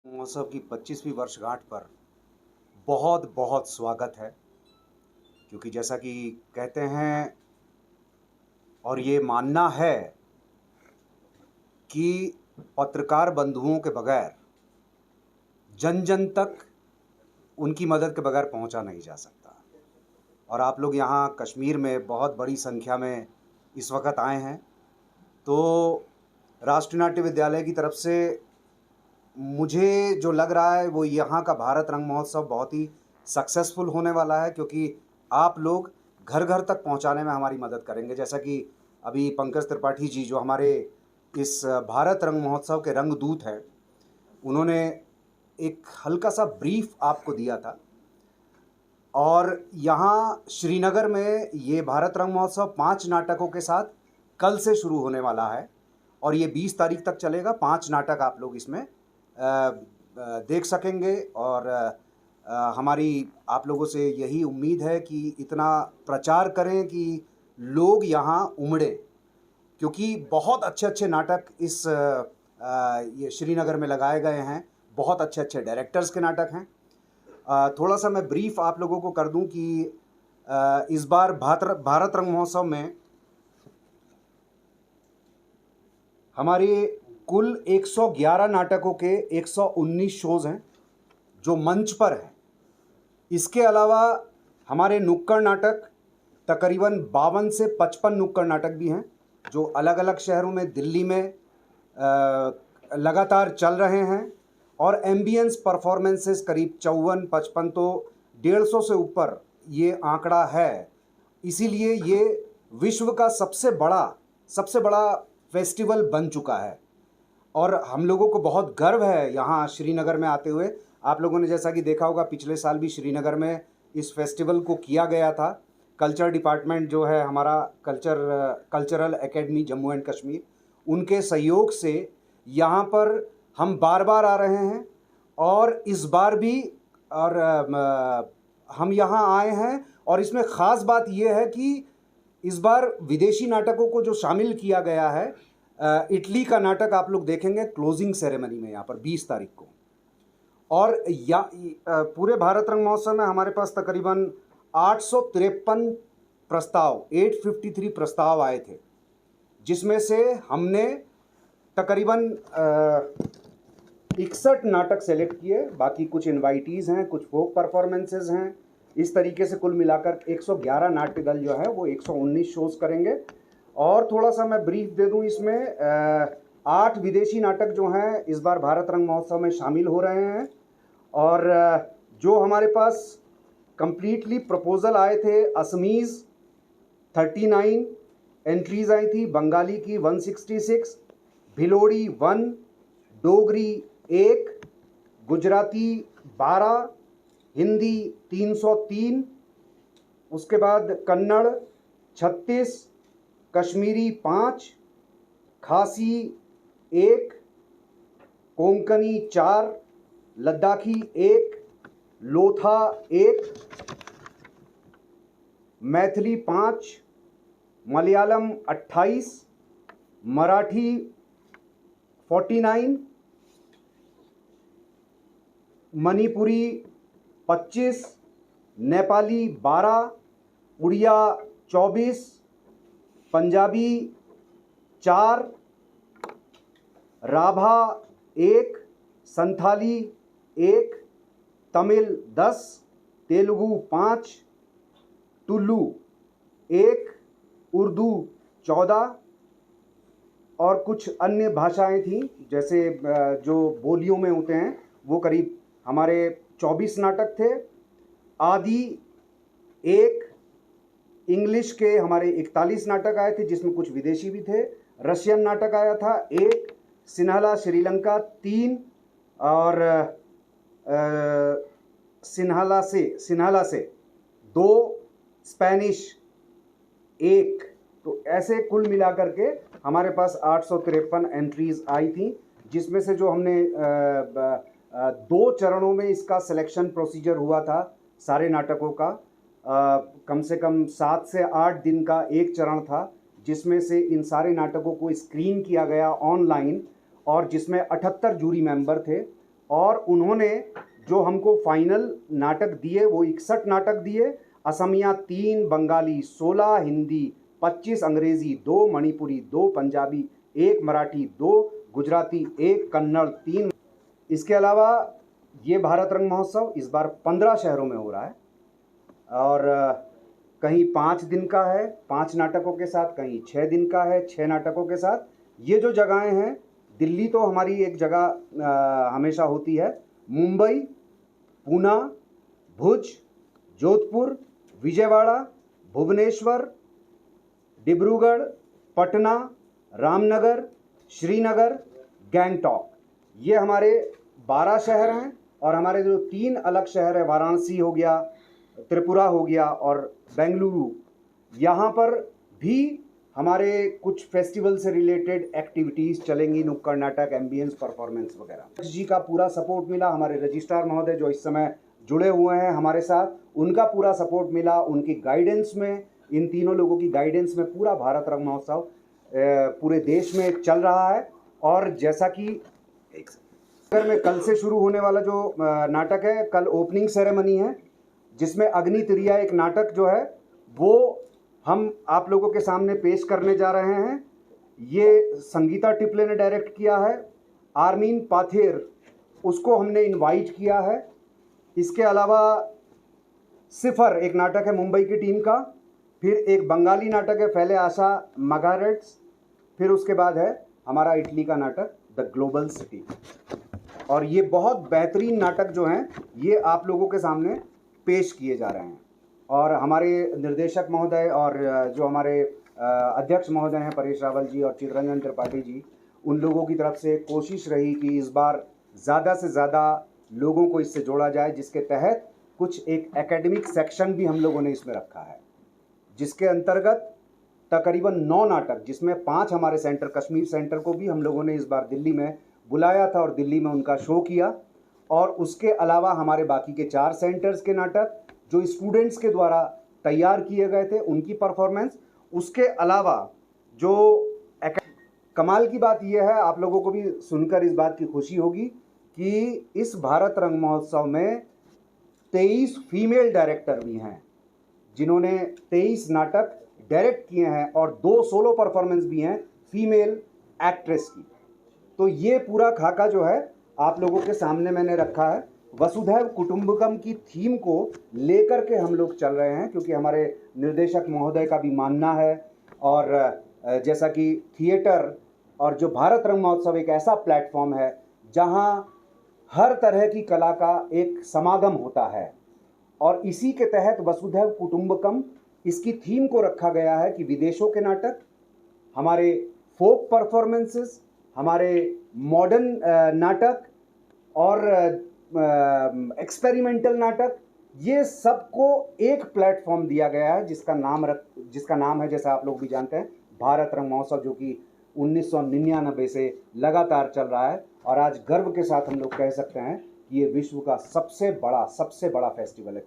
महोत्सव की 25वीं वर्षगांठ पर बहुत बहुत स्वागत है। क्योंकि जैसा कि कहते हैं और ये मानना है कि पत्रकार बंधुओं के बगैर जन जन तक उनकी मदद के बगैर पहुंचा नहीं जा सकता। और आप लोग यहाँ कश्मीर में बहुत बड़ी संख्या में इस वक्त आए हैं, तो राष्ट्रीय नाट्य विद्यालय की तरफ से मुझे जो लग रहा है वो यहाँ का भारत रंग महोत्सव बहुत ही सक्सेसफुल होने वाला है, क्योंकि आप लोग घर घर तक पहुँचाने में हमारी मदद करेंगे। जैसा कि अभी पंकज त्रिपाठी जी जो हमारे इस भारत रंग महोत्सव के रंगदूत हैं, उन्होंने एक हल्का सा ब्रीफ आपको दिया था। और यहाँ श्रीनगर में ये भारत रंग महोत्सव 5 नाटकों के साथ कल से शुरू होने वाला है और ये 20 तारीख तक चलेगा। 5 नाटक आप लोग इसमें देख सकेंगे। और हमारी आप लोगों से यही उम्मीद है कि इतना प्रचार करें कि लोग यहाँ उमड़े, क्योंकि बहुत अच्छे अच्छे नाटक इस ये श्रीनगर में लगाए गए हैं। बहुत अच्छे अच्छे डायरेक्टर्स के नाटक हैं। थोड़ा सा मैं ब्रीफ आप लोगों को कर दूं कि इस बार भारत रंग महोत्सव में हमारे कुल 111 नाटकों के 119 शोज़ हैं जो मंच पर हैं। इसके अलावा हमारे नुक्कड़ नाटक तकरीबन 52 से 55 नुक्कड़ नाटक भी हैं जो अलग अलग शहरों में, दिल्ली में लगातार चल रहे हैं। और एम्बियंस परफॉर्मेंसेस करीब 54-55, तो 150 से ऊपर ये आंकड़ा है। इसीलिए ये विश्व का सबसे बड़ा फेस्टिवल बन चुका है और हम लोगों को बहुत गर्व है यहाँ श्रीनगर में आते हुए। आप लोगों ने जैसा कि देखा होगा, पिछले साल भी श्रीनगर में इस फेस्टिवल को किया गया था। कल्चर डिपार्टमेंट जो है हमारा, cultural academy Jammu and Kashmir, उनके सहयोग से यहाँ पर हम बार बार आ रहे हैं। और इस बार भी हम यहाँ आए हैं। और इसमें ख़ास बात यह है कि इस बार विदेशी नाटकों को जो शामिल किया गया है, इटली का नाटक आप लोग देखेंगे क्लोजिंग सेरेमनी में यहाँ पर 20 तारीख को। और पूरे भारत रंग महोत्सव में हमारे पास तकरीबन 853 प्रस्ताव, 853 प्रस्ताव आए थे, जिसमें से हमने तकरीबन 61 नाटक सेलेक्ट किए। बाकी कुछ इनवाइटीज़ हैं, कुछ फोक परफॉर्मेंसेज हैं। इस तरीके से कुल मिलाकर 111 नाट्य दल जो है वो 119 शोज़ करेंगे। और थोड़ा सा मैं ब्रीफ दे दूं, इसमें 8 विदेशी नाटक जो हैं इस बार भारत रंग महोत्सव में शामिल हो रहे हैं। और जो हमारे पास कंप्लीटली प्रपोजल आए थे, असमीज़ 39 एंट्रीज़ आई थी, बंगाली की 166, भिलोड़ी 1, डोगरी 1, गुजराती 12, हिंदी 303, उसके बाद कन्नड़ 36, कश्मीरी 5, खासी 1, कोंकणी 4, लद्दाखी 1, लोथा 1, मैथिली 5, मलयालम 28, मराठी 49, मणिपुरी 25, नेपाली 12, उड़िया 24, पंजाबी 4, राभा 1, संथाली 1, तमिल 10, तेलुगु 5, टुल्लू 1, उर्दू 14 और कुछ अन्य भाषाएं थीं, जैसे जो बोलियों में होते हैं वो करीब हमारे 24 नाटक थे। आदि 1, इंग्लिश के हमारे 41 नाटक आए थे, जिसमें कुछ विदेशी भी थे। रशियन नाटक आया था 1, सिन्हाला श्रीलंका 3, और सिन्हाला से 2, स्पेनिश 1। तो ऐसे कुल मिलाकर के हमारे पास 853 एंट्रीज़ आई थी, जिसमें से जो हमने 2 चरणों में इसका सिलेक्शन प्रोसीजर हुआ था सारे नाटकों का। कम से कम 7 से 8 दिन का एक चरण था, जिसमें से इन सारे नाटकों को स्क्रीन किया गया ऑनलाइन, और जिसमें 78 जूरी मेंबर थे। और उन्होंने जो हमको फाइनल नाटक दिए वो 61 नाटक दिए। असमिया 3, बंगाली 16, हिंदी 25, अंग्रेज़ी 2, मणिपुरी 2, पंजाबी 1, मराठी 2, गुजराती 1, कन्नड़ 3। इसके अलावा ये भारत रंग महोत्सव इस बार 15 शहरों में हो रहा है और कहीं 5 दिन का है 5 नाटकों के साथ, कहीं 6 दिन का है 6 नाटकों के साथ। ये जो जगहें हैं, दिल्ली तो हमारी एक जगह हमेशा होती है, मुंबई, पूना, भुज, जोधपुर, विजयवाड़ा, भुवनेश्वर, डिब्रूगढ़, पटना, रामनगर, श्रीनगर, गैंगटॉक, ये हमारे 12 शहर हैं। और हमारे जो 3 अलग शहर है, वाराणसी हो गया, त्रिपुरा हो गया और बेंगलुरु, यहाँ पर भी हमारे कुछ फेस्टिवल से रिलेटेड एक्टिविटीज़ चलेंगी, नुक्कड़ नाटक, एम्बियंस परफॉर्मेंस वगैरह। जी का पूरा सपोर्ट मिला, हमारे रजिस्ट्रार महोदय जो इस समय जुड़े हुए हैं हमारे साथ, उनका पूरा सपोर्ट मिला। उनकी गाइडेंस में, इन तीनों लोगों की गाइडेंस में पूरा भारत रंग महोत्सव पूरे देश में चल रहा है। और जैसा कि अगर में कल से शुरू होने वाला जो नाटक है, कल ओपनिंग सेरेमनी है जिसमें अग्नि तिरिया एक नाटक जो है वो हम आप लोगों के सामने पेश करने जा रहे हैं। ये संगीता टिपले ने डायरेक्ट किया है, आर्मीन पाथेर उसको हमने इनवाइट किया है। इसके अलावा सिफर एक नाटक है मुंबई की टीम का, फिर एक बंगाली नाटक है फैले आशा मगारेट्स, फिर उसके बाद है हमारा इटली का नाटक द ग्लोबल सिटी। और ये बहुत बेहतरीन नाटक जो हैं ये आप लोगों के सामने पेश किए जा रहे हैं। और हमारे निर्देशक महोदय और जो हमारे अध्यक्ष महोदय हैं परेश रावल जी और चित्तरंजन त्रिपाठी जी, उन लोगों की तरफ से कोशिश रही कि इस बार ज़्यादा से ज़्यादा लोगों को इससे जोड़ा जाए, जिसके तहत कुछ एक एकेडमिक सेक्शन भी हम लोगों ने इसमें रखा है, जिसके अंतर्गत तकरीबन 9 नाटक, जिसमें 5 हमारे सेंटर, कश्मीर सेंटर को भी हम लोगों ने इस बार दिल्ली में बुलाया था और दिल्ली में उनका शो किया। और उसके अलावा हमारे बाकी के 4 सेंटर्स के नाटक जो स्टूडेंट्स के द्वारा तैयार किए गए थे उनकी परफॉर्मेंस। उसके अलावा जो कमाल की बात यह है, आप लोगों को भी सुनकर इस बात की खुशी होगी कि इस भारत रंग महोत्सव में 23 फीमेल डायरेक्टर भी हैं जिन्होंने 23 नाटक डायरेक्ट किए हैं और 2 सोलो परफॉर्मेंस भी हैं फीमेल एक्ट्रेस की। तो ये पूरा खाका जो है आप लोगों के सामने मैंने रखा है। वसुधैव कुटुंबकम की थीम को लेकर के हम लोग चल रहे हैं, क्योंकि हमारे निर्देशक महोदय का भी मानना है। और जैसा कि थिएटर और जो भारत रंग महोत्सव एक ऐसा प्लेटफॉर्म है जहां हर तरह की कला का एक समागम होता है, और इसी के तहत वसुधैव कुटुंबकम इसकी थीम को रखा गया है कि विदेशों के नाटक, हमारे फोक परफॉर्मेंसेस, हमारे मॉडर्न नाटक और एक्सपेरिमेंटल नाटक, ये सबको एक प्लेटफॉर्म दिया गया है जिसका नाम है, जैसा आप लोग भी जानते हैं, भारत रंग महोत्सव, जो कि 1999 से लगातार चल रहा है। और आज गर्व के साथ हम लोग कह सकते हैं कि ये विश्व का सबसे बड़ा फेस्टिवल है।